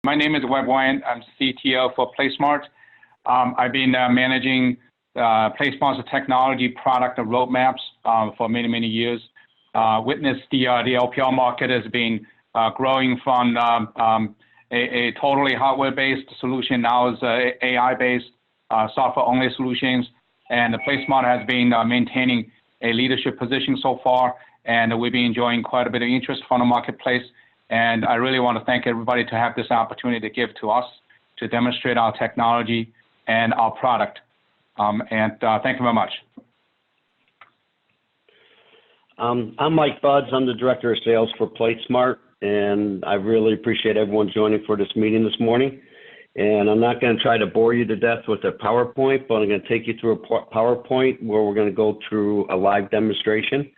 My name is Webb Wyant. I'm CTO for PlateSmart. I've been managing PlateSmart's technology product roadmaps for many, many years. Witnessed the LPR market has been growing from a totally hardware-based solution now is AI-based software-only solutions. And the PlateSmart has been maintaining a leadership position so far, and we've been enjoying quite a bit of interest from the marketplace. And I really want to thank everybody to have this opportunity to give to us to demonstrate our technology and our product. Thank you very much. I'm Mike Buds. I'm the Director of Sales for PlateSmart, and I really appreciate everyone joining for this meeting this morning. And I'm not going to try to bore you to death with a PowerPoint, but I'm going to take you through a PowerPoint where we're going to go through a live demonstration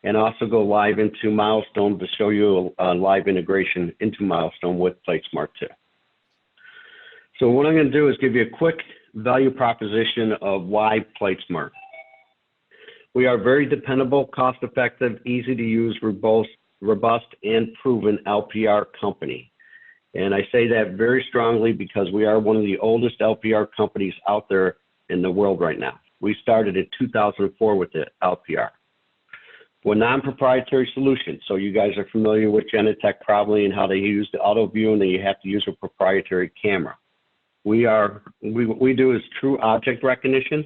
and also go live into Milestone to show you a live integration into Milestone with PlateSmart too. So what I'm going to do is give you a quick value proposition of why PlateSmart. We are very dependable, cost-effective, easy to use, robust, and proven LPR company. And I say that very strongly because we are one of the oldest LPR companies out there in the world right now. We started in 2004 with the LPR. We're non-proprietary solution, so you guys are familiar with Genetec probably and how they use the auto view, and then you have to use a proprietary camera. What we do is true object recognition,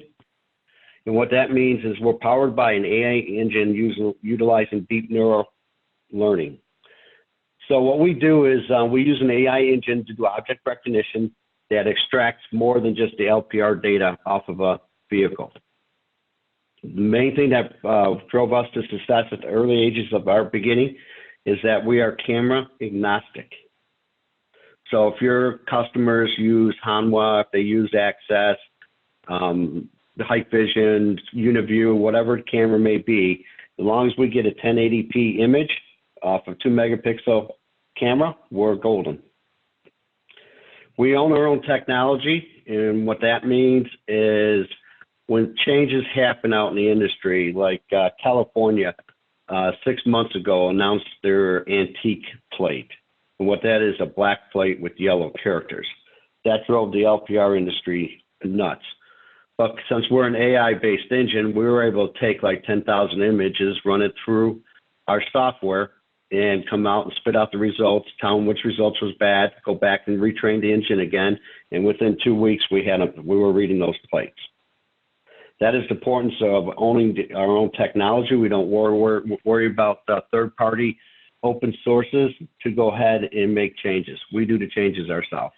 and what that means is we're powered by an AI engine utilizing deep neural learning. So what we do is we use an AI engine to do object recognition that extracts more than just the LPR data off of a vehicle. The main thing that drove us to success at the early ages of our beginning is that we are camera agnostic. So if your customers use Hanwha, if they use Access, the Hike Vision, UniView, whatever the camera may be, as long as we get a 1080p image off of 2 megapixel camera, we're golden. We own our own technology, and what that means is when changes happen out in the industry, like California 6 months ago announced their antique plate. And what that is, a black plate with yellow characters. That drove the LPR industry nuts. But since we're an AI-based engine, we were able to take like 10,000 images, run it through our software, and come out and spit out the results, tell them which results was bad, go back and retrain the engine again, and within 2 weeks we were reading those plates. That is the importance of owning our own technology. We don't worry about third-party open sources to go ahead and make changes. We do the changes ourselves.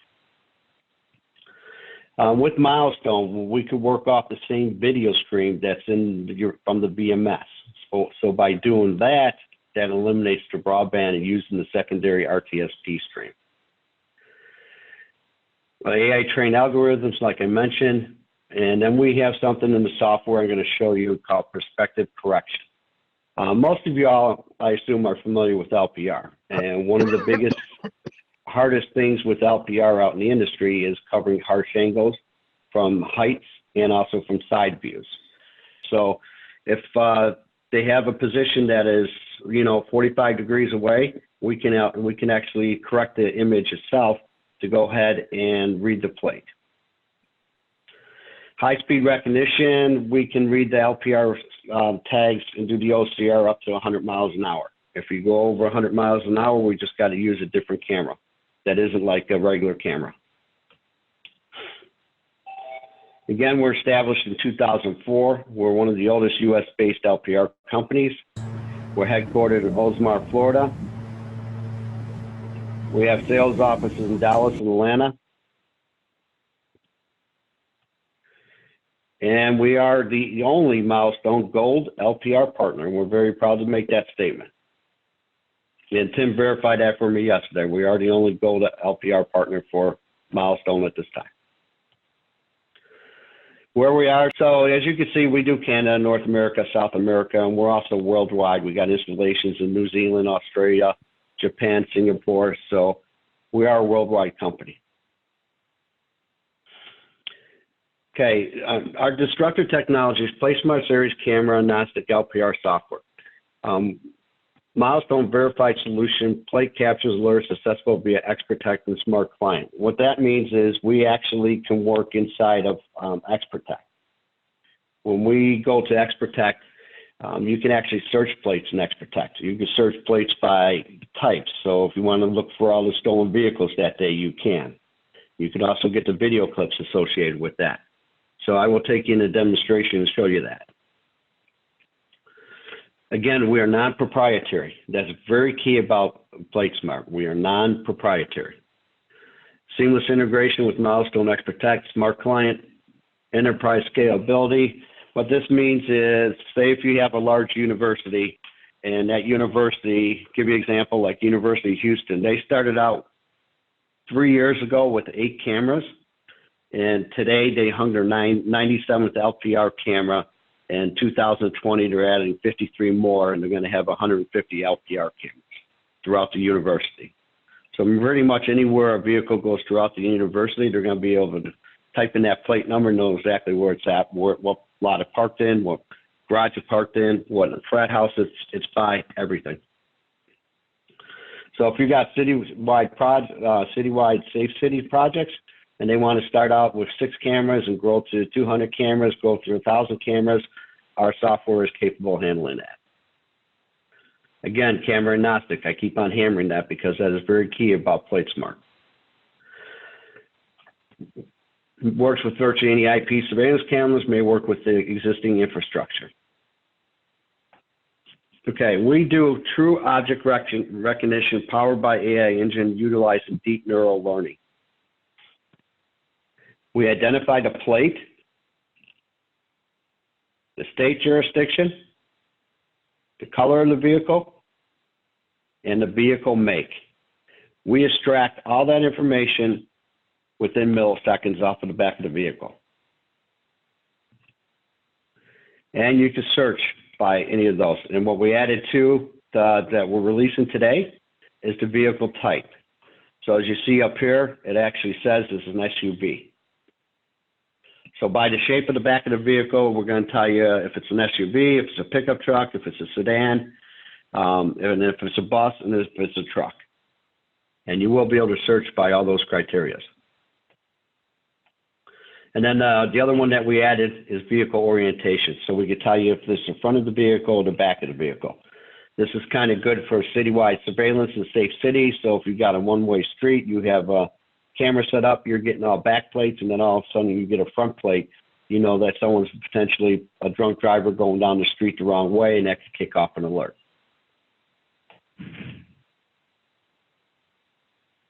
With Milestone, we could work off the same video stream that's from the BMS. So by doing that, that eliminates the broadband and using the secondary RTSP stream. AI trained algorithms, like I mentioned, and then we have something in the software I'm going to show you called perspective correction. Most of y'all, I assume, are familiar with LPR. And one of the biggest, hardest things with LPR out in the industry is covering harsh angles from heights and also from side views. So if they have a position that is, 45 degrees away, we can actually correct the image itself to go ahead and read the plate. High-speed recognition, we can read the LPR tags and do the OCR up to 100 miles an hour. If you go over 100 miles an hour, we just got to use a different camera. That isn't like a regular camera. Again, we're established in 2004. We're one of the oldest US-based LPR companies. We're headquartered in Oldsmar, Florida. We have sales offices in Dallas and Atlanta. And we are the only Milestone Gold LPR partner, and we're very proud to make that statement. And Tim verified that for me yesterday. We are the only Gold LPR partner for Milestone at this time. Where we are, so as you can see, we do Canada, North America, South America, and we're also worldwide. We got installations in New Zealand, Australia, Japan, Singapore, so we are a worldwide company. Okay, our Disruptive Technology is PlateSmart Series camera agnostic LPR software. Milestone verified solution, plate captures alerts accessible via XProtect and Smart Client. What that means is we actually can work inside of XProtect. When we go to XProtect, you can actually search plates in XProtect. You can search plates by types. So if you want to look for all the stolen vehicles that day, you can. You can also get the video clips associated with that. So I will take you in a demonstration and show you that. Again, we are non-proprietary. That's very key about PlateSmart. We are non-proprietary. Seamless integration with Milestone XProtect, Smart Client, enterprise scalability. What this means is, say if you have a large university, and that university, give you an example like University of Houston, they started out 3 years ago with 8 cameras, and today they hung their 97th LPR camera. In 2020, they're adding 53 more, and they're going to have 150 LPR cameras throughout the university. So pretty much anywhere a vehicle goes throughout the university, they're going to be able to type in that plate number, know exactly where it's at, what lot it parked in, what garage it parked in, what frat house it's by, everything. So if you got citywide safe city projects, and they want to start out with 6 cameras and grow to 200 cameras, grow to 1,000 cameras, our software is capable of handling that. Again, camera agnostic. I keep on hammering that because that is very key about PlateSmart. Works with virtually any IP surveillance cameras, may work with the existing infrastructure. Okay, we do true object recognition powered by AI engine utilizing deep neural learning. We identify the plate, the state jurisdiction, the color of the vehicle, and the vehicle make. We extract all that information within milliseconds off of the back of the vehicle. And you can search by any of those. And what we added to that we're releasing today is the vehicle type. So as you see up here, it actually says this is an SUV. So by the shape of the back of the vehicle, we're going to tell you if it's an SUV, if it's a pickup truck, if it's a sedan, and if it's a bus, and if it's a truck. And you will be able to search by all those criteria. And then the other one that we added is vehicle orientation. So we can tell you if this is the front of the vehicle or the back of the vehicle. This is kind of good for citywide surveillance in safe cities. So if you've got a one-way street, you have a camera set up, you're getting all back plates, and then all of a sudden you get a front plate, you know that someone's potentially a drunk driver going down the street the wrong way, and that could kick off an alert.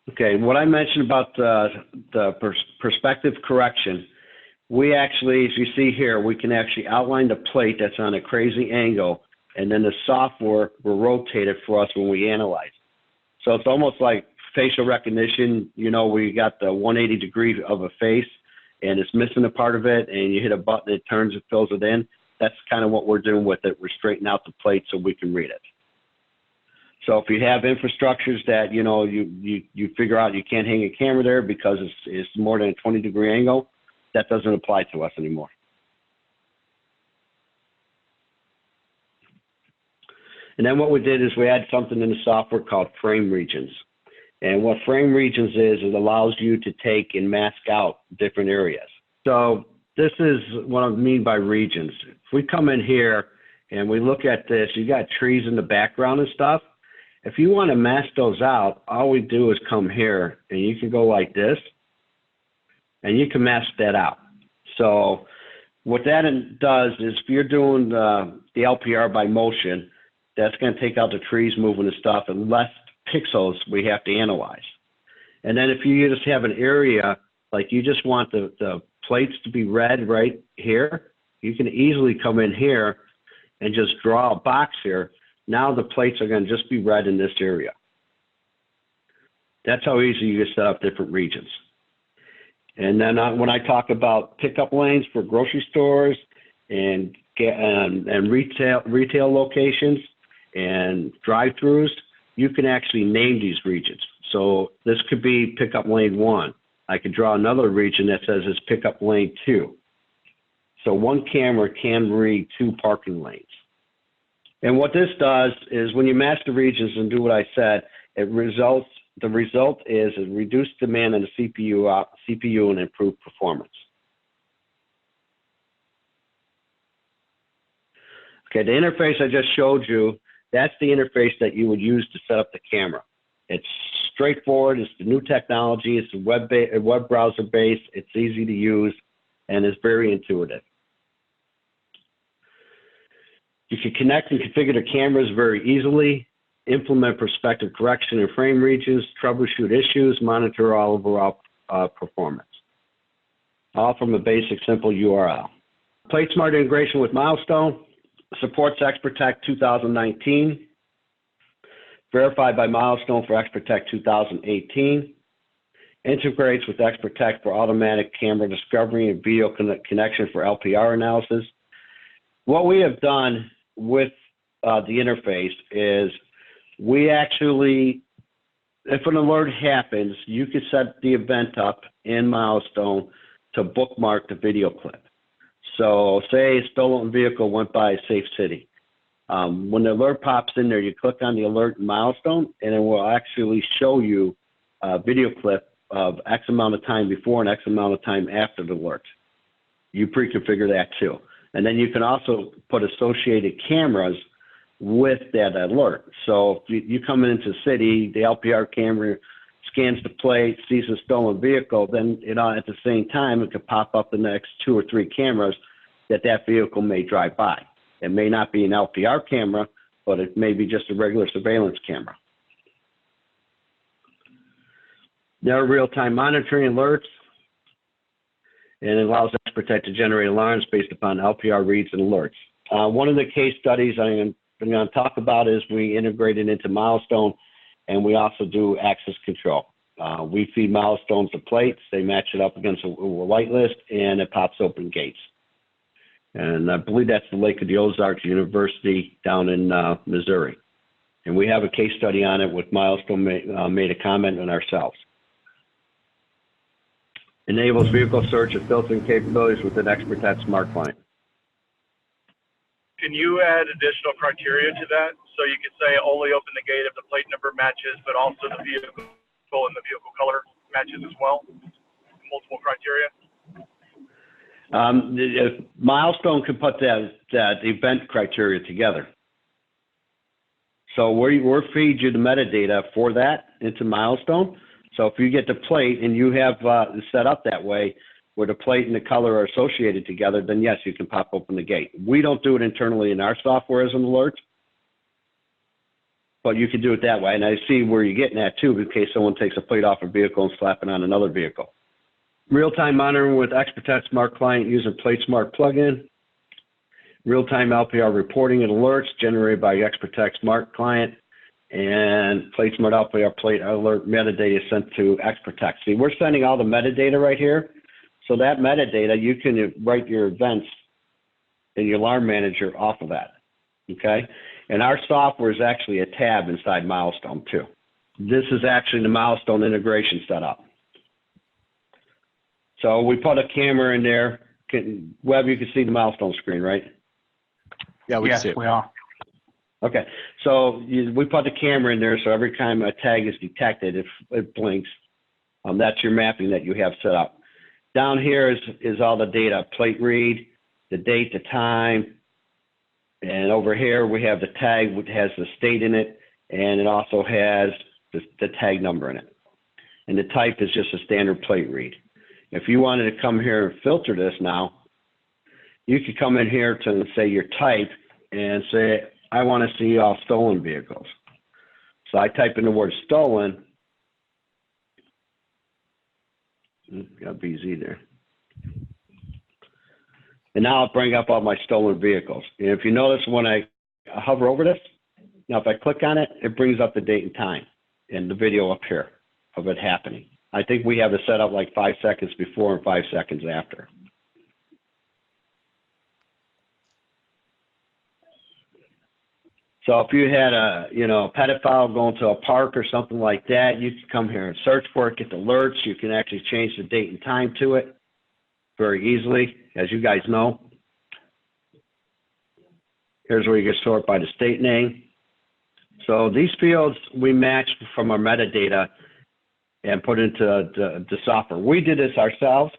Okay, what I mentioned about the perspective correction, we actually, as you see here, we can actually outline the plate that's on a crazy angle, and then the software will rotate it for us when we analyze. So it's almost like facial recognition. You know, we got the 180 degree of a face, and it's missing a part of it, and you hit a button, it turns, it fills it in. That's kind of what we're doing with it. We're straightening out the plate so we can read it. So if you have infrastructures that, you know, you figure out you can't hang a camera there because it's more than a 20 degree angle, that doesn't apply to us anymore. And then what we did is we had something in the software called frame regions. And what frame regions is, it allows you to take and mask out different areas. So this is what I mean by regions. If we come in here and we look at this, you got trees in the background and stuff. If you want to mask those out, all we do is come here and you can go like this and you can mask that out. So what that does is if you're doing the LPR by motion, that's going to take out the trees moving and stuff, and less pixels we have to analyze. And then if you just have an area, like you just want the plates to be red right here, you can easily come in here and just draw a box here. Now the plates are going to just be red in this area. That's how easy you can set up different regions. And then when I talk about pickup lanes for grocery stores and retail locations and drive-throughs, you can actually name these regions. So this could be pickup lane 1. I could draw another region that says it's pickup lane 2. So one camera can read 2 parking lanes. And what this does is when you match the regions and do what I said, the result is a reduced demand on the CPU and improved performance. Okay, the interface I just showed you, that's the interface that you would use to set up the camera. It's straightforward, it's the new technology, it's web browser based, it's easy to use, and it's very intuitive. You can connect and configure the cameras very easily, implement perspective correction in frame regions, troubleshoot issues, monitor all overall performance. All from a basic, simple URL. PlateSmart integration with Milestone, supports ExpertTech 2019, verified by Milestone for ExpertTech 2018, integrates with ExpertTech for automatic camera discovery and video connection for LPR analysis. What we have done with the interface is we actually, if an alert happens, you can set the event up in Milestone to bookmark the video clip. So say a stolen vehicle went by a safe city. When the alert pops in there, you click on the alert in Milestone, and it will actually show you a video clip of X amount of time before and X amount of time after the alert. You pre-configure that too. And then you can also put associated cameras with that alert. So if you come into the city, the LPR camera scans the plate, sees a stolen vehicle, then at the same time, it could pop up the next 2 or 3 cameras that vehicle may drive by. It may not be an LPR camera, but it may be just a regular surveillance camera. There are real-time monitoring alerts, and it allows ExpertTech to generate alarms based upon LPR reads and alerts. One of the case studies I'm going to talk about is we integrated into Milestone, and we also do access control. We feed Milestones the plates, they match it up against a white list, and it pops open gates. And I believe that's the Lake of the Ozarks University down in Missouri. And we have a case study on it with Milestone made a comment on ourselves. Enables vehicle search and filtering capabilities with an ExpertTech Smart Client. Can you add additional criteria to that? So you could say only open the gate if the plate number matches, but also the vehicle and the vehicle color matches as well? Multiple criteria? Milestone can put that event criteria together. So we'll feed you the metadata for that into Milestone. So if you get the plate and you have set up that way, where the plate and the color are associated together, then yes, you can pop open the gate. We don't do it internally in our software as an alert, but you can do it that way. And I see where you're getting at too, in case someone takes a plate off a vehicle and slap it on another vehicle. Real-time monitoring with ExpertTech Smart Client using PlateSmart plugin. Real-time LPR reporting and alerts generated by ExpertTech Smart Client. And PlateSmart LPR plate alert metadata sent to ExpertTech. See, we're sending all the metadata right here. So that metadata, you can write your events in your alarm manager off of that, okay? And our software is actually a tab inside Milestone too. This is actually the Milestone integration setup. So we put a camera in there. Webb, you can see the Milestone screen, right? Yeah, we Yes, see it. we are. Okay, so we put the camera in there, so every time a tag is detected, if it blinks, that's your mapping that you have set up. Down here is all the data, plate read, the date, the time, and over here we have the tag, which has the state in it, and it also has the tag number in it. And the type is just a standard plate read. If you wanted to come here and filter this now, you could come in here to say your type and say, I want to see all stolen vehicles. So I type in the word stolen. Got BZ there. And now I'll bring up all my stolen vehicles. And if you notice when I hover over this, now if I click on it, it brings up the date and time and the video up here of it happening. I think we have it set up like 5 seconds before and 5 seconds after. So if you had a, pedophile going to a park or something like that, you can come here and search for it, get the alerts. You can actually change the date and time to it very easily, as you guys know. Here's where you can sort by the state name. So these fields we matched from our metadata and put into the software. We did this ourselves.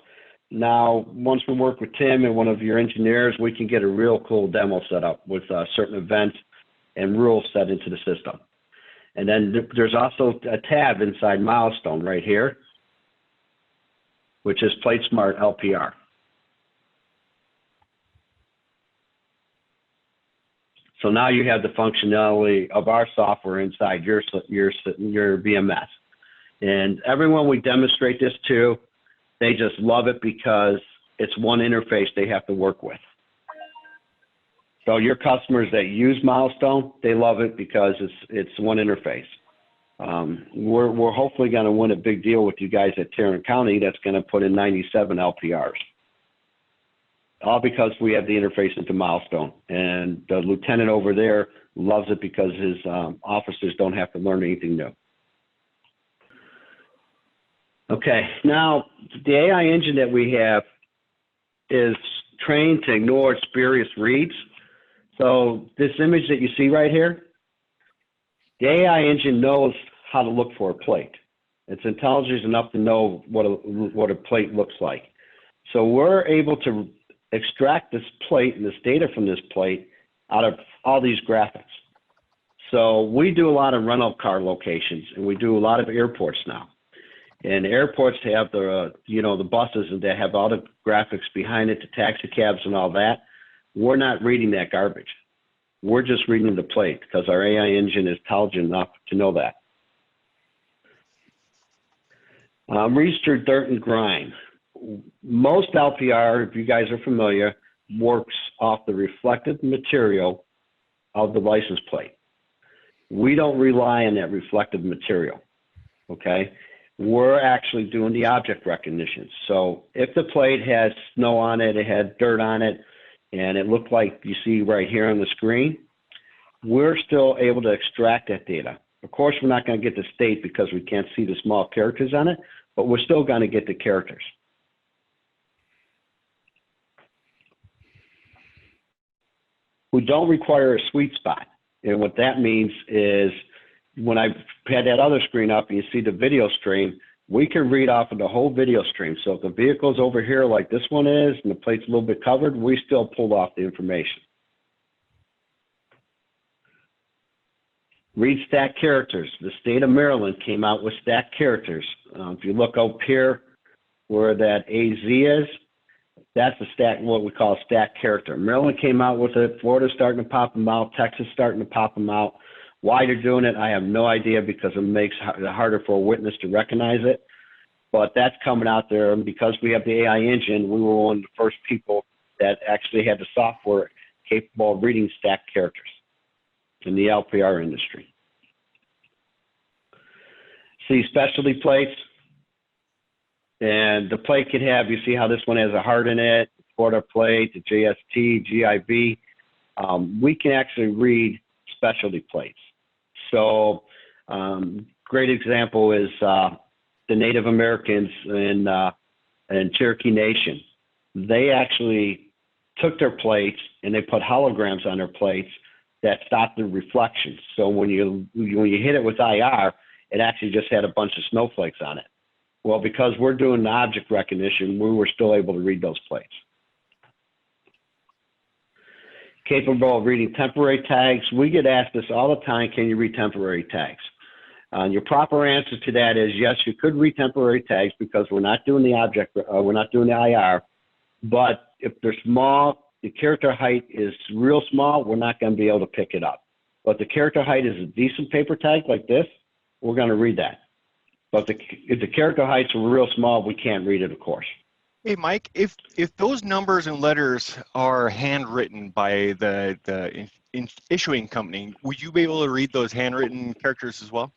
Now, once we work with Tim and one of your engineers, we can get a real cool demo set up with certain events and rules set into the system. And then there's also a tab inside Milestone right here, which is PlateSmart LPR. So now you have the functionality of our software inside your VMS. And everyone we demonstrate this to, they just love it because it's one interface they have to work with. So your customers that use Milestone, they love it because it's one interface. We're hopefully going to win a big deal with you guys at Tarrant County that's going to put in 97 LPRs. All because we have the interface into Milestone. And the lieutenant over there loves it because his officers don't have to learn anything new. Okay, now the AI engine that we have is trained to ignore spurious reads. So this image that you see right here, the AI engine knows how to look for a plate. It's intelligent enough to know what a plate looks like. So we're able to extract this plate and this data from this plate out of all these graphics. So we do a lot of rental car locations, and we do a lot of airports now. And airports have the buses and they have all the graphics behind it, the taxi cabs and all that. We're not reading that garbage. We're just reading the plate because our AI engine is intelligent enough to know that. Reads through dirt and grime. Most LPR, if you guys are familiar, works off the reflective material of the license plate. We don't rely on that reflective material, okay? We're actually doing the object recognition. So if the plate has snow on it, it had dirt on it, and it looked like you see right here on the screen, we're still able to extract that data. Of course, we're not going to get the state because we can't see the small characters on it, but we're still going to get the characters. We don't require a sweet spot. And what that means is when I had that other screen up and you see the video stream, we can read off of the whole video stream. So if the vehicle's over here like this one is and the plate's a little bit covered, we still pull off the information. Read stacked characters. The state of Maryland came out with stacked characters. If you look up here where that AZ is, that's a stack, what we call a stacked character. Maryland came out with it. Florida's starting to pop them out. Texas starting to pop them out. Why they're doing it, I have no idea because it makes it harder for a witness to recognize it. But that's coming out there. And because we have the AI engine, we were one of the first people that actually had the software capable of reading stacked characters in the LPR industry. See specialty plates. And the plate could have, you see how this one has a heart in it, Florida plate, the JST, GIV. We can actually read specialty plates. So great example is the Native Americans in Cherokee Nation. They actually took their plates and they put holograms on their plates that stopped the reflections. So when you hit it with IR, it actually just had a bunch of snowflakes on it. Well, because we're doing the object recognition, we were still able to read those plates. Capable of reading temporary tags. We get asked this all the time, can you read temporary tags? Your proper answer to that is yes, you could read temporary tags because we're not doing the object, we're not doing the IR. But if they're small, the character height is real small, we're not going to be able to pick it up. But the character height is a decent paper tag like this, we're going to read that. But if the character heights are real small, we can't read it, of course. Hey, Mike, if those numbers and letters are handwritten by the issuing company, would you be able to read those handwritten characters as well?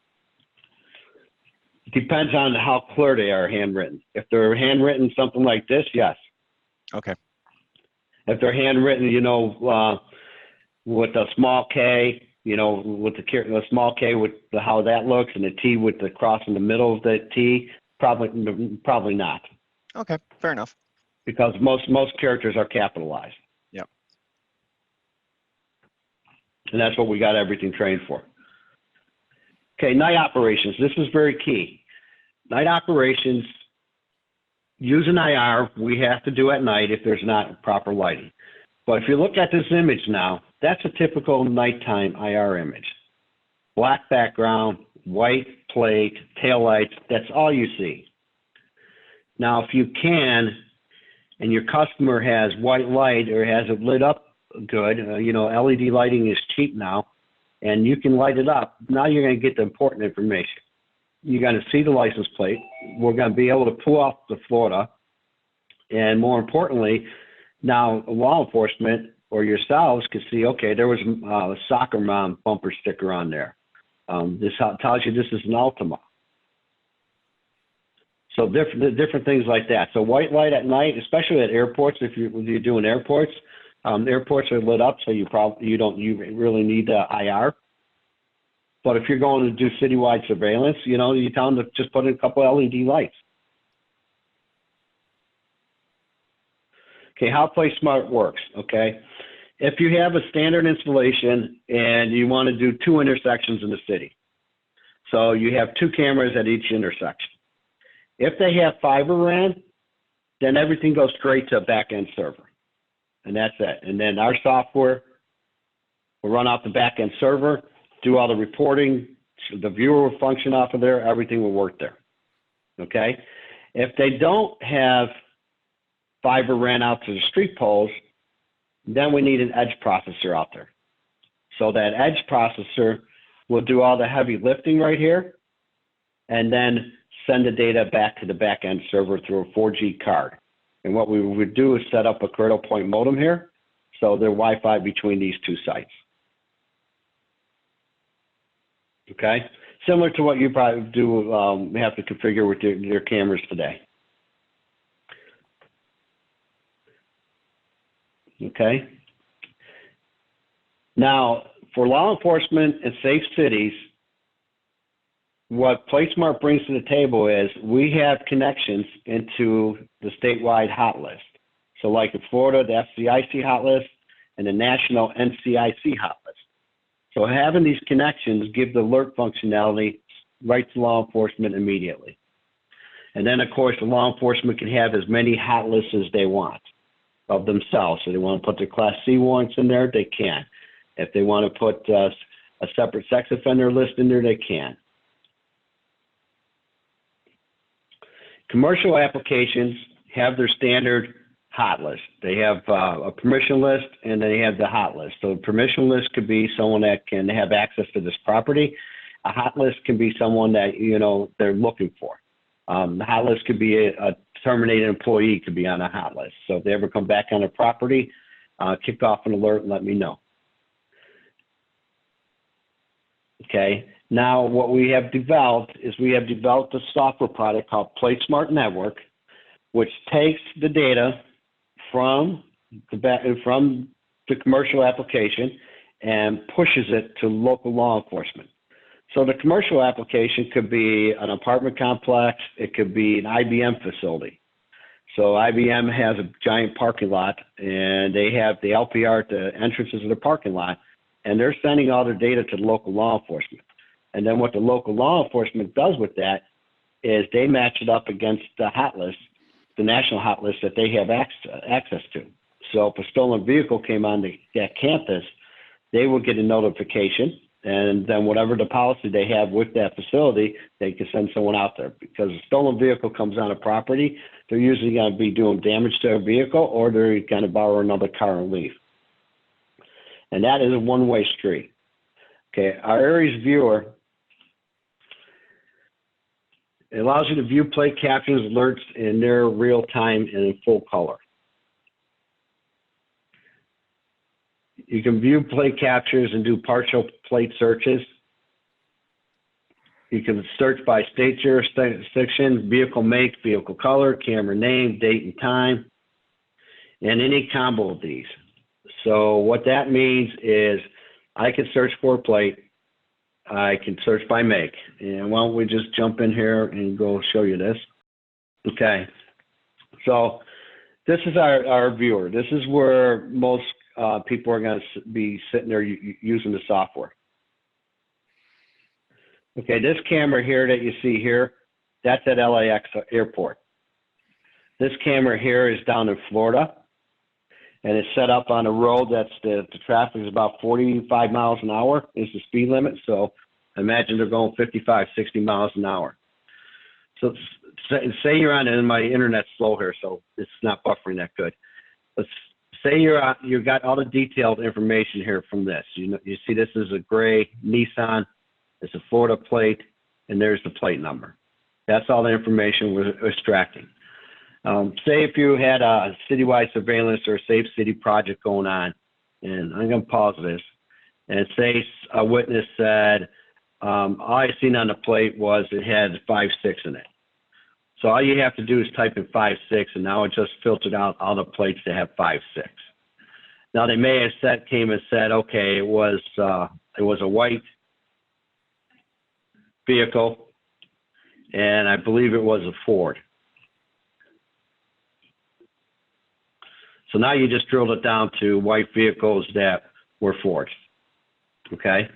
Depends on how clear they are handwritten. If they're handwritten something like this, yes. Okay. If they're handwritten, with a small K, with the small K with how that looks, and the T with the cross in the middle of the T, probably not. Okay, fair enough. Because most characters are capitalized. Yep. And that's what we got everything trained for. Okay, night operations. This is very key. Night operations, use an IR, we have to do at night if there's not proper lighting. But if you look at this image now, that's a typical nighttime IR image. Black background, white plate, taillights, that's all you see. Now, if you can, and your customer has white light or has it lit up good, you know, LED lighting is cheap now, and you can light it up, now you're going to get the important information. You're going to see the license plate. We're going to be able to pull off the Florida. And more importantly, now law enforcement or yourselves can see, okay, there was a soccer mom bumper sticker on there. This tells you this is an Ultima. So different things like that. So white light at night, especially at airports, if you're doing airports, airports are lit up, so you really need the IR. But if you're going to do citywide surveillance, you know, you tell them to just put in a couple LED lights. Okay, how PlateSmart works, okay? If you have a standard installation and you want to do 2 intersections in the city, so you have 2 cameras at each intersection. If they have fiber ran, then everything goes straight to a back-end server, and that's it. And then our software will run off the back-end server, do all the reporting, the viewer will function off of there, everything will work there, okay? If they don't have fiber ran out to the street poles, then we need an edge processor out there. So that edge processor will do all the heavy lifting right here, and then send the data back to the back-end server through a 4G card. And what we would do is set up a cradle point modem here, so there's Wi-Fi between these 2 sites. Okay, similar to what you probably do have to configure with your cameras today. Okay. Now, for law enforcement and safe cities, what PlateSmart brings to the table is we have connections into the statewide hot list. So like in Florida, the FCIC hot list and the national NCIC hot list. So having these connections give the alert functionality right to law enforcement immediately. And then, of course, the law enforcement can have as many hot lists as they want of themselves. So they want to put their Class C warrants in there, they can. If they want to put a separate sex offender list in there, they can. Commercial applications have their standard hot list. They have a permission list, and they have the hot list. So the permission list could be someone that can have access to this property. A hot list can be someone that, you know, they're looking for. The hot list could be a terminated employee could be on a hot list. So if they ever come back on a property, kick off an alert and let me know. Okay. Now, what we have developed is we have developed a software product called PlateSmart Network, which takes the data from the commercial application and pushes it to local law enforcement. So the commercial application could be an apartment complex. It could be an IBM facility. So IBM has a giant parking lot, and they have the LPR at the entrances of the parking lot, and they're sending all their data to the local law enforcement. And then what the local law enforcement does with that is they match it up against the hot list, the national hot list that they have access to. So if a stolen vehicle came on that campus, they will get a notification, and then whatever the policy they have with that facility, they can send someone out there. Because a stolen vehicle comes on a property, they're usually going to be doing damage to a vehicle, or they're going to borrow another car and leave. And that is a one-way street. Okay, our Aries viewer, it allows you to view plate captions, alerts in their real time and in full color. You can view plate captures and do partial plate searches. You can search by state jurisdiction, vehicle make, vehicle color, camera name, date and time, and any combo of these. So what that means is I can search for a plate. I can search by make. And why don't we just jump in here and go show you this. Okay. So this is our viewer. This is where most people are going to be sitting there using the software. Okay, this camera here that you see here, that's at LAX airport. This camera here is down in Florida, and it's set up on a road that's the traffic is about 45 miles an hour is the speed limit. So imagine they're going 55, 60 miles an hour. So say you're on, and my internet's slow here, so it's not buffering that good. Let's say you've got all the detailed information here from this. You see this is a gray Nissan, it's a Florida plate, and there's the plate number. That's all the information we're extracting. Say if you had a citywide surveillance or a safe city project going on, and I'm going to pause this, and say a witness said, all I seen on the plate was it had 5-6 in it. So all you have to do is type in 5-6, and now it just filtered out all the plates that have 5-6. Now they may have came and said, okay, it was a white vehicle, and I believe it was a Ford. So now you just drilled it down to white vehicles that were Fords, okay?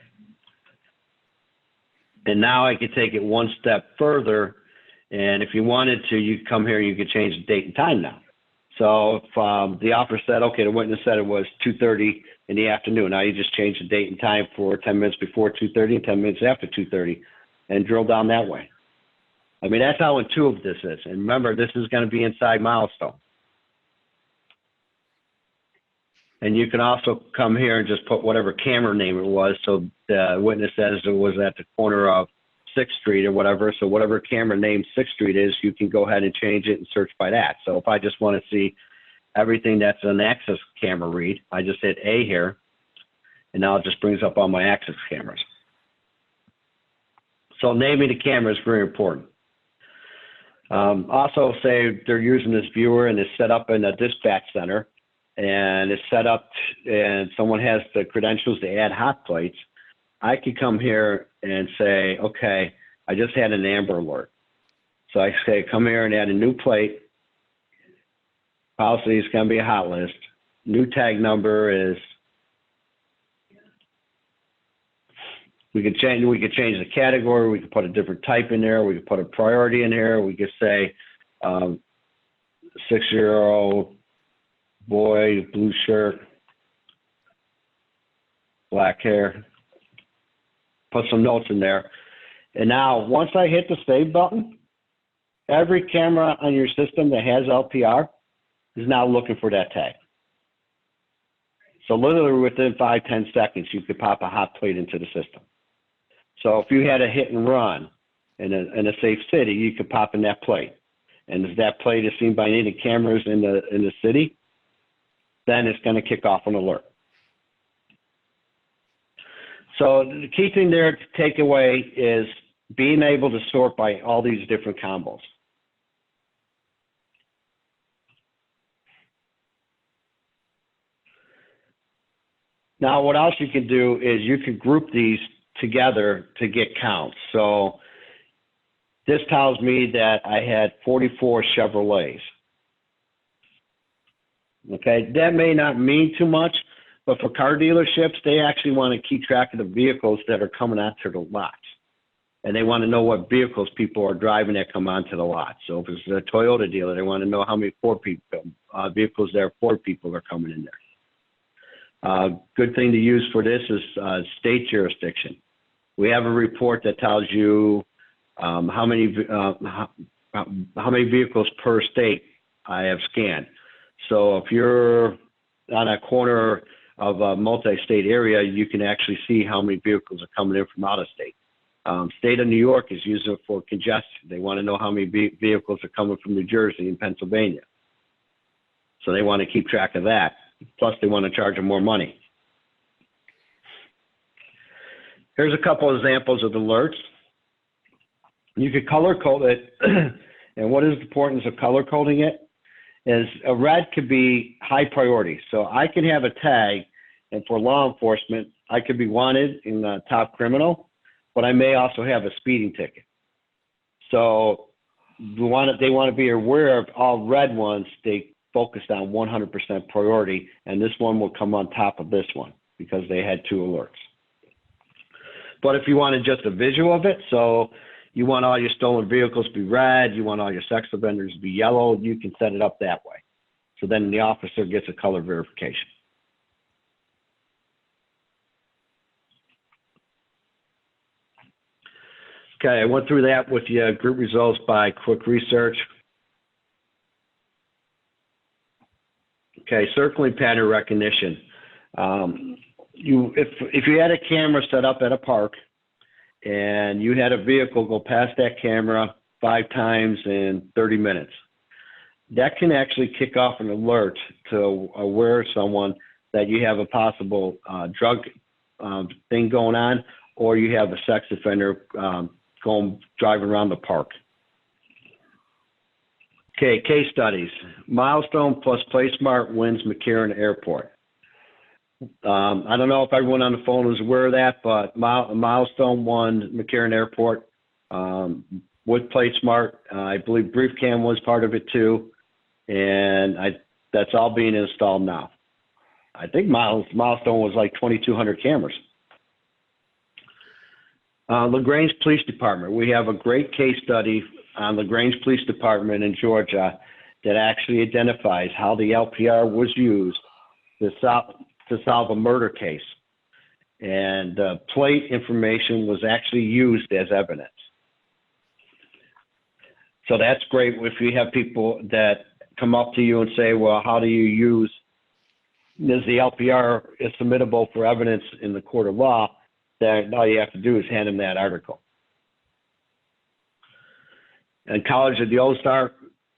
And now I could take it one step further, and if you wanted to, you could come here, you could change the date and time now. So if the officer said, okay, the witness said it was 2:30 in the afternoon, now you just change the date and time for 10 minutes before 2:30 and 10 minutes after 2:30 and drill down that way. I mean, that's how intuitive this is. And remember, this is going to be inside Milestone. And you can also come here and just put whatever camera name it was. So the witness says it was at the corner of 6th Street or whatever. So whatever camera name 6th Street is, you can go ahead and change it and search by that. So if I just want to see everything that's an access camera read, I just hit A here, and now it just brings up all my access cameras. So naming the camera is very important. Also, say they're using this viewer and it's set up in a dispatch center, and it's set up and someone has the credentials to add hot plates. I could come here and say, okay, I just had an Amber Alert. So I say, come here and add a new plate. Policy is going to be a hot list. New tag number is, we could change the category. We could put a different type in there. We could put a priority in there. We could say 6-year-old boy, blue shirt, black hair. Put some notes in there. And now once I hit the save button, every camera on your system that has LPR is now looking for that tag. So literally within 5-10 seconds, you could pop a hot plate into the system. So if you had a hit and run in a safe city, you could pop in that plate. And if that plate is seen by any of the cameras in the city, then it's going to kick off an alert. So the key thing there to take away is being able to sort by all these different combos. Now, what else you can do is you can group these together to get counts. So this tells me that I had 44 Chevrolets. Okay, that may not mean too much, but for car dealerships, they actually want to keep track of the vehicles that are coming onto the lots. And they want to know what vehicles people are driving that come onto the lot. So if it's a Toyota dealer, they want to know how many vehicles there, Ford people are coming in there. Good thing to use for this is state jurisdiction. We have a report that tells you how many vehicles per state I have scanned. So if you're on a corner of a multi-state area, you can actually see how many vehicles are coming in from out of state. State of New York is using it for congestion. They want to know how many vehicles are coming from New Jersey and Pennsylvania. So they want to keep track of that. Plus, they want to charge them more money. Here's a couple examples of alerts. You could color code it. And what is the importance of color coding it? Is a red could be high priority. So I can have a tag, and for law enforcement, I could be wanted in the top criminal, but I may also have a speeding ticket. So they want to be aware of all red ones. They focused on 100% priority, and this one will come on top of this one because they had 2 alerts. But if you wanted just a visual of it, so you want all your stolen vehicles to be red, you want all your sex offenders to be yellow, you can set it up that way. So then the officer gets a color verification. Okay, I went through that with your group results by quick research. Okay, circling pattern recognition. If you had a camera set up at a park and you had a vehicle go past that camera 5 times in 30 minutes, that can actually kick off an alert to aware someone that you have a possible drug thing going on, or you have a sex offender driving around the park. Okay, case studies. Milestone plus PlateSmart wins McCarran Airport. I don't know if everyone on the phone is aware of that, but Milestone won McCarran Airport with PlateSmart. I believe BriefCam was part of it too, and that's all being installed now. I think Milestone was like 2,200 cameras. LaGrange Police Department. We have a great case study on LaGrange Police Department in Georgia that actually identifies how the LPR was used to solve a murder case. And plate information was actually used as evidence. So that's great if you have people that come up to you and say, well, how do you use, is the LPR is submittable for evidence in the court of law? Then all you have to do is hand them that article. And College of the Old Star,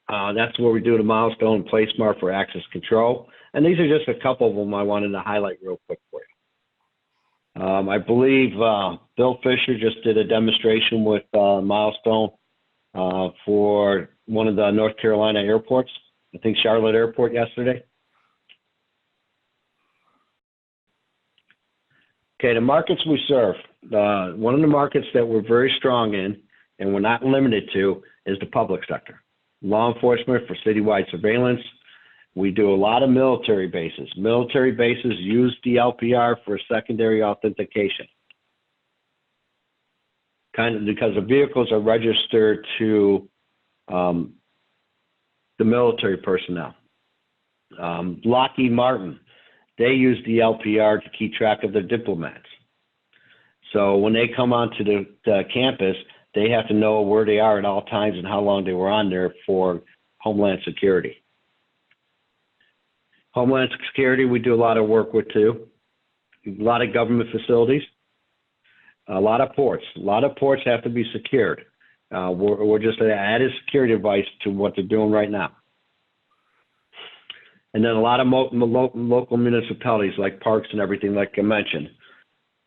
that's where we do the Milestone and PlateSmart for access control. And these are just a couple of them I wanted to highlight real quick for you. I believe Bill Fisher just did a demonstration with Milestone for one of the North Carolina airports, I think Charlotte Airport yesterday. Okay, the markets we serve. One of the markets that we're very strong in, and we're not limited to, is the public sector. Law enforcement for citywide surveillance. We do a lot of military bases. Military bases use the LPR for secondary authentication. Kind of because the vehicles are registered to the military personnel. Lockheed Martin, they use the LPR to keep track of their diplomats. So when they come onto the campus, they have to know where they are at all times and how long they were on there for Homeland Security. Homeland Security, we do a lot of work with too. A lot of government facilities, a lot of ports. A lot of ports have to be secured. We're just an added security device to what they're doing right now. And then a lot of local municipalities like parks and everything, like I mentioned,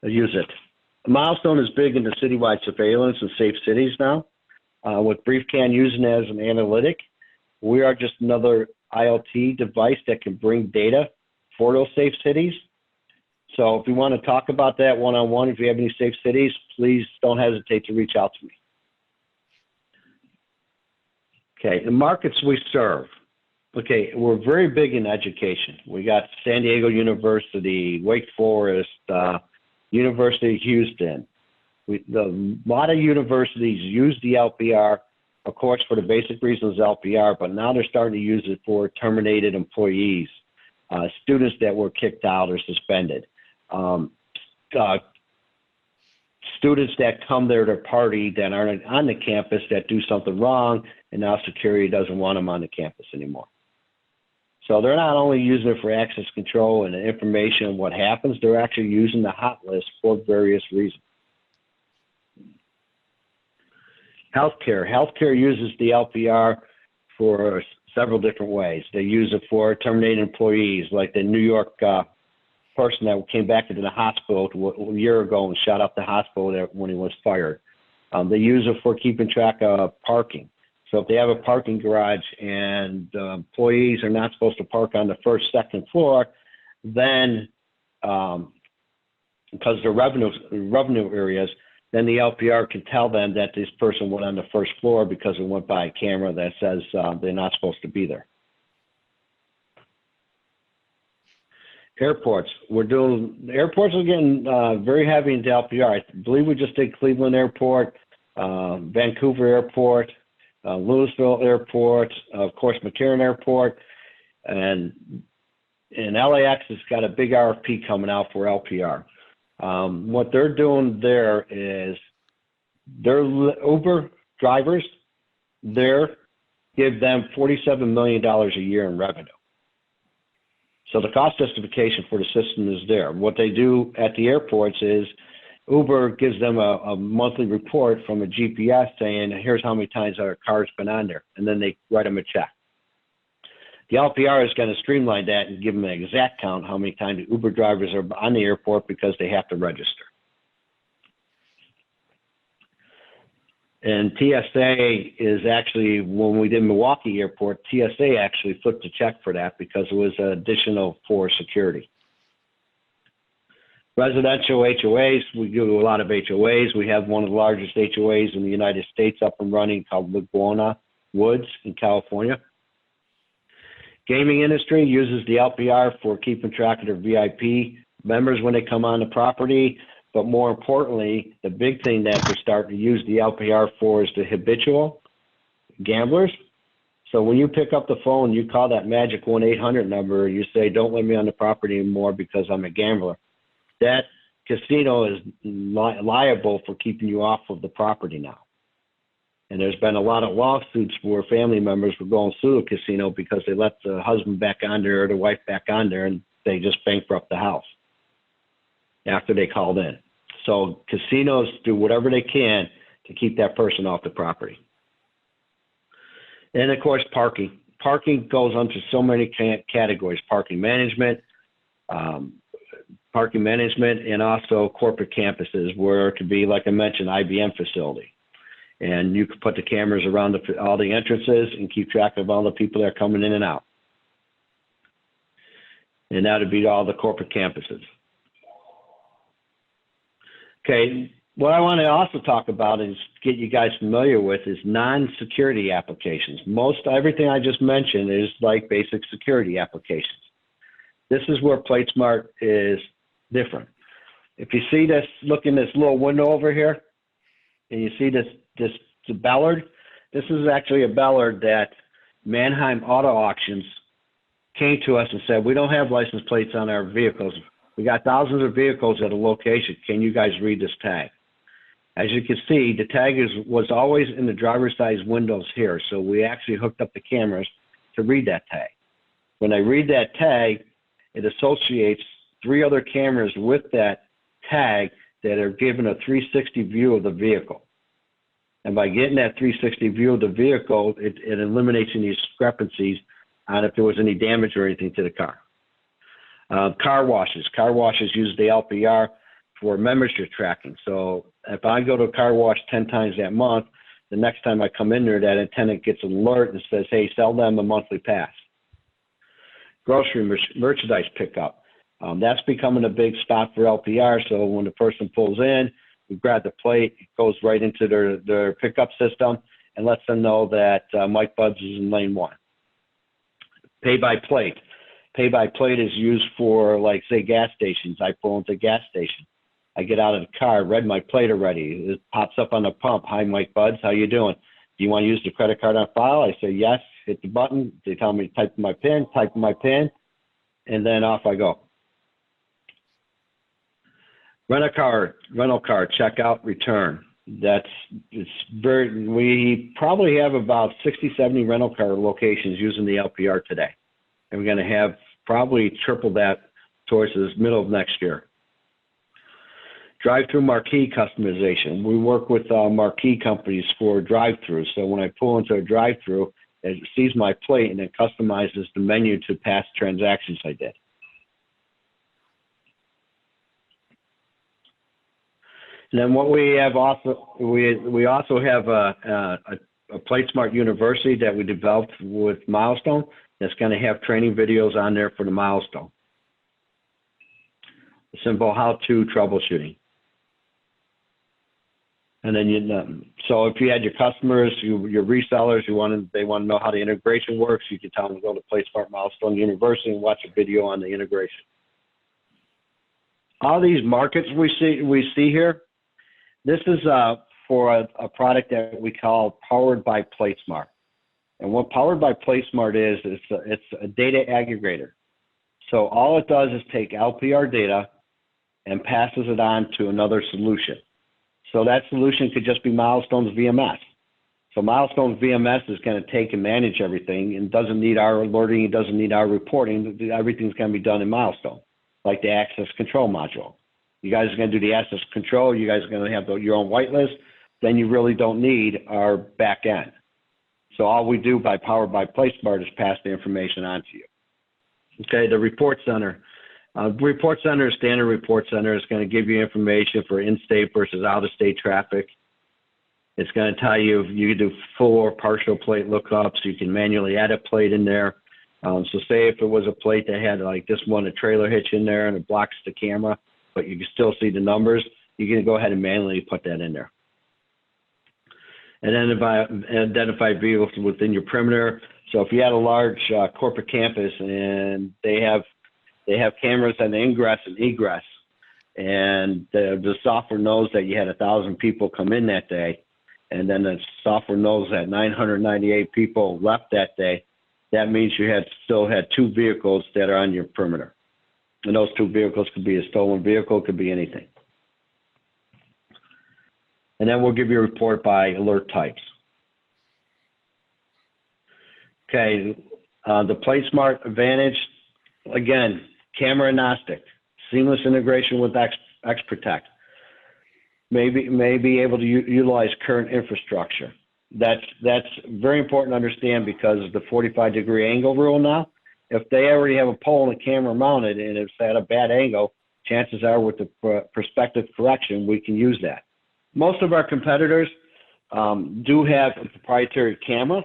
use it. Milestone is big into citywide surveillance and safe cities now. With BriefCam using it as an analytic, we are just another IoT device that can bring data for those safe cities. So if you want to talk about that one-on-one, if you have any safe cities, please don't hesitate to reach out to me. Okay, the markets we serve. Okay, we're very big in education. We got San Diego University, Wake Forest, University of Houston. A lot of universities use the LPR, of course, for the basic reasons LPR, but now they're starting to use it for terminated employees, students that were kicked out or suspended, students that come there to party that aren't on the campus that do something wrong, and now security doesn't want them on the campus anymore. So they're not only using it for access control and information on what happens, they're actually using the hot list for various reasons. Healthcare. Healthcare uses the LPR for several different ways. They use it for terminating employees, like the New York person that came back into the hospital a year ago and shot up the hospital when he was fired. They use it for keeping track of parking. So if they have a parking garage and employees are not supposed to park on the first, second floor, then because they're revenue areas, then the LPR can tell them that this person went on the first floor because it went by a camera that says they're not supposed to be there. Airports. Airports are getting very heavy into LPR. I believe we just did Cleveland Airport, Vancouver Airport, Louisville Airport, of course, McCarran Airport, and LAX has got a big RFP coming out for LPR. What they're doing there is their Uber drivers there give them $47 million a year in revenue. So the cost justification for the system is there. What they do at the airports is Uber gives them a monthly report from a GPS saying, here's how many times our car's been on there, and then they write them a check. The LPR is going to streamline that and give them an exact count how many times the Uber drivers are on the airport because they have to register. And TSA is actually, when we did Milwaukee Airport, TSA actually flipped a check for that because it was additional for security. Residential HOAs, we do a lot of HOAs. We have one of the largest HOAs in the United States up and running called Laguna Woods in California. Gaming industry uses the LPR for keeping track of their VIP members when they come on the property. But more importantly, the big thing that they're starting to use the LPR for is the habitual gamblers. So when you pick up the phone, you call that magic 1-800 number, you say, don't let me on the property anymore because I'm a gambler. That casino is liable for keeping you off of the property now. And there's been a lot of lawsuits where family members were going to sue a casino because they let the husband back on there or the wife back on there and they just bankrupt the house after they called in. So casinos do whatever they can to keep that person off the property. And of course, parking. Parking goes under so many categories: parking management, and also corporate campuses, where it could be, like I mentioned, IBM facility. And you could put the cameras around all the entrances and keep track of all the people that are coming in and out. And that would be all the corporate campuses. Okay, what I want to also talk about is get you guys familiar with is non-security applications. Everything I just mentioned is like basic security applications. This is where PlateSmart is different. If you see this, look in this little window over here, and you see this Ballard, this is actually a Ballard that Mannheim Auto Auctions came to us and said, we don't have license plates on our vehicles. We got thousands of vehicles at a location. Can you guys read this tag? As you can see, the tag was always in the driver's side windows here. So we actually hooked up the cameras to read that tag. When I read that tag, it associates 3 other cameras with that tag that are given a 360 view of the vehicle. And by getting that 360 view of the vehicle, it eliminates any discrepancies on if there was any damage or anything to the car. Car washes use the LPR for membership tracking. So if I go to a car wash 10 times that month, the next time I come in there, that attendant gets an alert and says, hey, sell them a monthly pass. Grocery merchandise pickup. That's becoming a big spot for LPR. So when the person pulls in, we grab the plate, it goes right into their pickup system and lets them know that Mike Buds is in lane 1. Pay by plate. Pay by plate is used for, like, say, gas stations. I pull into a gas station. I get out of the car, read my plate already. It pops up on the pump. Hi, Mike Buds, how you doing? Do you want to use the credit card on file? I say yes, hit the button. They tell me to type in my PIN, and then off I go. Rental car, checkout, return. We probably have about 60, 70 rental car locations using the LPR today. And we're going to have probably triple that towards the middle of next year. Drive-through marquee customization. We work with marquee companies for drive-throughs. So when I pull into a drive-through, it sees my plate and it customizes the menu to past transactions I did. And then what we have also, we also have a PlateSmart University that we developed with Milestone that's going to have training videos on there for the Milestone. Simple how-to troubleshooting. And then so if you had your customers, your resellers, they want to know how the integration works, you can tell them to go to PlateSmart Milestone University and watch a video on the integration. all these markets we see here, this is for a product that we call Powered by PlateSmart. And what Powered by PlateSmart is, it's a data aggregator. So all it does is take LPR data and passes it on to another solution. So that solution could just be Milestone's VMS. So Milestone's VMS is going to take and manage everything and doesn't need our alerting, it doesn't need our reporting. Everything's going to be done in Milestone, like the access control module. You guys are going to do the access control. You guys are going to have your own whitelist. Then you really don't need our back end. So all we do by Powered by PlateSmart is pass the information on to you. Okay, the report center. Report center is standard report center. It's going to give you information for in-state versus out-of-state traffic. It's going to tell you if you can do full or partial plate lookups. You can manually add a plate in there. So say if it was a plate that had like this one, a trailer hitch in there and it blocks the camera, but you can still see the numbers, you can go ahead and manually put that in there. And then identify vehicles within your perimeter. So if you had a large corporate campus and they have cameras on the ingress and egress, and the software knows that you had 1,000 people come in that day, and then the software knows that 998 people left that day, that means you still had 2 vehicles that are on your perimeter. And those 2 vehicles could be a stolen vehicle, could be anything. And then we'll give you a report by alert types. Okay, the PlateSmart Advantage, again, camera agnostic, seamless integration with XProtect. May be able to utilize current infrastructure. That's very important to understand because of the 45-degree angle rule now. If they already have a pole and a camera mounted and it's at a bad angle, chances are with the perspective correction, we can use that. Most of our competitors do have a proprietary camera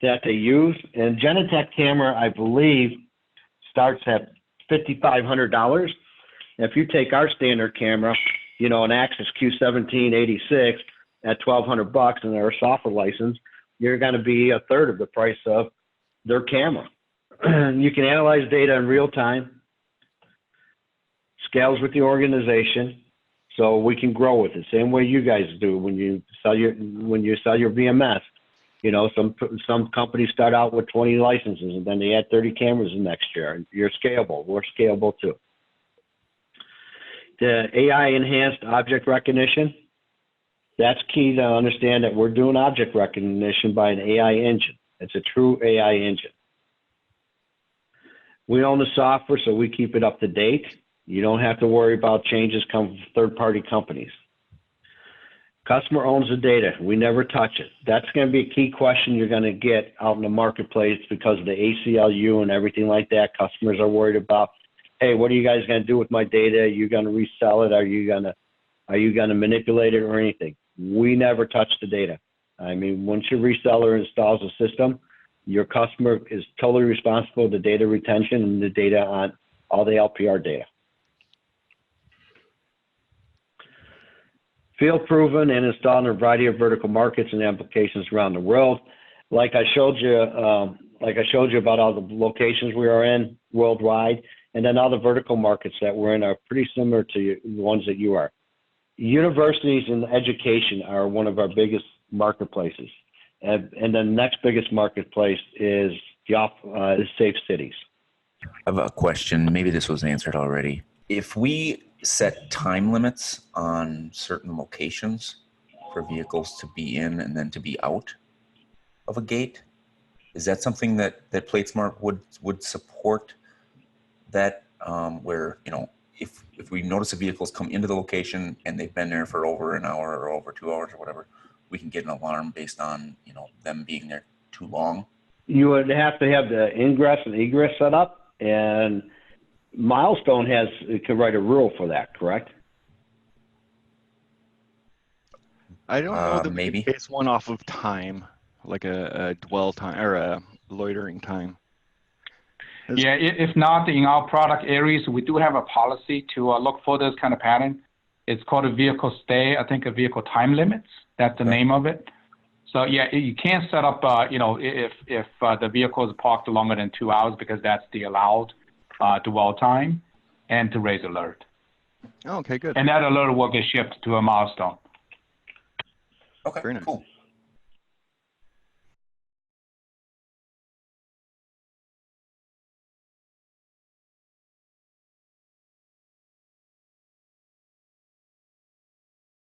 that they use, and Genetec camera, I believe, starts at $5,500. If you take our standard camera, an Axis Q1786 at $1,200 and our software license, you're going to be a third of the price of their camera. You can analyze data in real time, scales with the organization, so we can grow with it. Same way you guys do when you sell your VMS. Some companies start out with 20 licenses and then they add 30 cameras the next year. You're scalable. We're scalable too. The AI enhanced object recognition, that's key to understand that we're doing object recognition by an AI engine. It's a true AI engine. We own the software, so we keep it up to date. You don't have to worry about changes come from third-party companies. Customer owns the data. We never touch it. That's going to be a key question you're going to get out in the marketplace because of the ACLU and everything like that. Customers are worried about, hey, what are you guys going to do with my data? Are you going to resell it? Are you going to manipulate it or anything? We never touch the data. I mean, once your reseller installs a system, your customer is totally responsible for the data retention and the data on all the LPR data. Field proven and installed in a variety of vertical markets and applications around the world. Like I showed you about all the locations we are in worldwide, and then all the vertical markets that we're in are pretty similar to the ones that you are. Universities and education are one of our biggest marketplaces. And the next biggest marketplace is safe cities. I have a question. Maybe this was answered already. If we set time limits on certain locations for vehicles to be in and then to be out of a gate, is that something that PlateSmart would support? That where if we notice a vehicle's come into the location and they've been there for over an hour or over 2 hours or whatever, we can get an alarm based on them being there too long? You would have to have the ingress and egress set up, and Milestone can write a rule for that, correct? I don't know that maybe. we can base one off of time, like a dwell time or a loitering time. Yeah, if not, in our product areas, we do have a policy to look for this kind of pattern. It's called a vehicle stay, I think a vehicle time limits. That's the name of it. So yeah, you can't set up, if the vehicle is parked longer than 2 hours because that's the allowed dwell time and to raise alert. Oh, okay, good. And that alert will get shipped to a milestone. Okay, Very nice. cool.